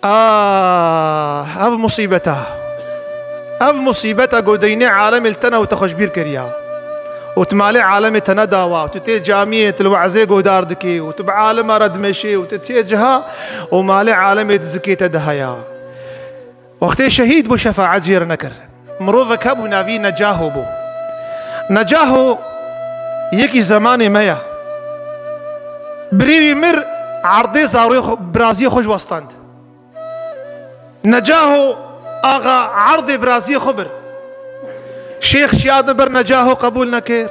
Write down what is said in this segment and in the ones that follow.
هب مصيبتها قوديني عالم التنا وتخشبير كريا وتمالي عالم تنداوا وتتي جامية الوعزي قودار دكي وتبعالم رد مشي وتتيجها ومالي عالم يتزكي تدهيا وقتي شهيد بو شفاعة جير نكر مروفك هبو نافي نجاهو بو نجاهو يكي زماني ميا بريوي مر عرضي زاروي برازي خوش وستاند نجاهو آغا عرضي برازي خبر شيخ شيادن بر نجاهو قبول نكير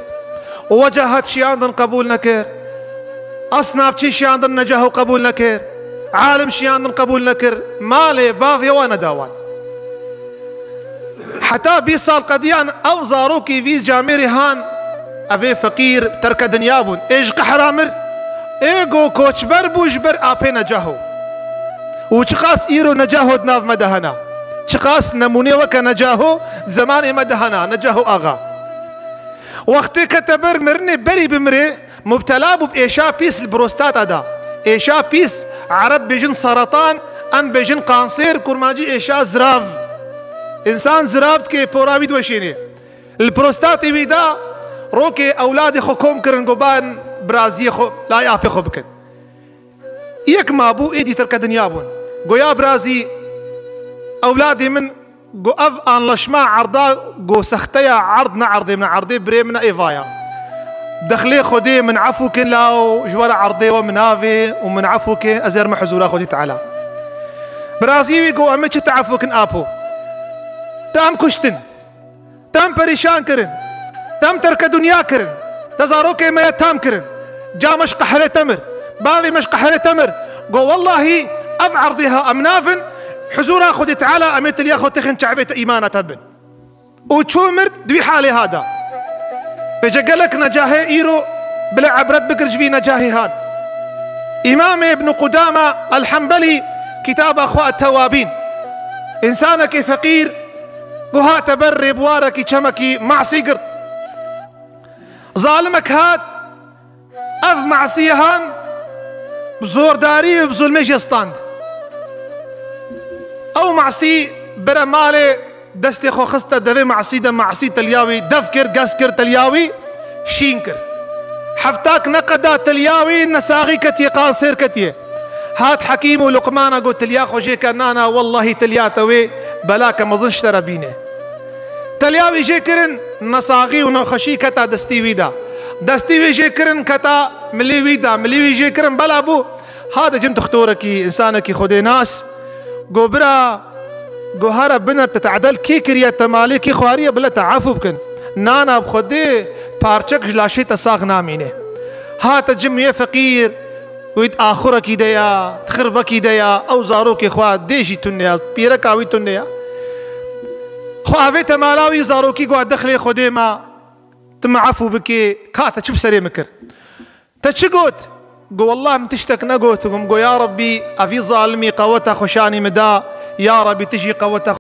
ووجهت شيادن قبول نكير أصناف شي شيادن نجاهو قبول نكير عالم شيادن قبول نكير مالي بافي وانا داوان حتى 20 سال قديان أو زاروكي فيز جاميري هان أفي فقير ترك دنيابون إيش قحرامر إيجو كوچبر بوجبر آبي نجاهو وشخاص إيرو نجاهو دناف مدهنا شخاص نموني وكا نجاهو زمان مدهنا نجاهو آغا وقت كتبر مرني بري بمري مبتلا بإيشا بيس البروستات دا إيشا بيس عرب بيجن سرطان أن بيجن قانصير كورماجي إيشا زراف إنسان زرافت كي بوراوي دوشيني البروستات بيدا روكي أولادي خوكم كرن قبان برازي خو لا يابي خو بكن يك ما بو إيدي ترك دنيابون قويا برازي أولادي من قو أف أن لشما عرضا قو سختيا عرضنا عرضي من عرضي بري من إيفايا دخلي خدي من عفوك لاو جوار عرضي ومن هافي ومن عفوك أزير محزورا خدي تعالى برازيوي قو أمتش تعفوك آبو تام كشتن تام بريشان كرن تام ترك دنيا كرن تزاروكي ما يتام كرن جا مش قحرة تمر باغي مش قحرة تمر قو والله أف عرضيها أمنافن حزورا خدي تعالى أميت لي أخو تخن شعبيت إيمانة تبن وتشو مرت دوي حالي هذا بجقلك نجاهي إيرو بلا عبرت بكرج في نجاهي هان إمام ابن قدامة الحنبلي كتاب أخوة التوابين إنسانك فقير قوها تبري بوارك شمكي معصي قرد ظالمك هاد أف معصية هان بزور داري وبظلميش يستاند أو معصي برا مالي دستي خو خسته دفي معصي دم معصي تلياوي دفكر قسكر تلياوي شينكر حفتاك نقدا تلياوي نساغي كتي قاصر كتي هات حكيم ولقمان اقول تليا خوشي كنانا والله تلياتوي بلاك مظنش تربينه تلياوي جيكرن نساغي ونخشي كتا دستي ويدا دستي وي جيكرن كتا ملي ويدا ملي وي جيكرن بلا بو هذا جمت اختوركي انسانك خدي ناس قبرا قهرة بنر تتعدل كي كريا تمالي كي خوارية بلا تعافو بكن نانا بخدي بارچك جلاشي تساغ نامينه هات جمية فقير ويد آخرك ديا تخربك ديا أو زاروك خواه ديشي تنيا بيركاوي تنيا خواه تمالاوي زاروكي قوة دخلي خدي ما تم عفو بكي كاتا شوف سري مكر تتشقوت قو والله متشتك نقوت قو يا ربي أفي ظالمي قوته خشاني مدا يا ربي تجي قوته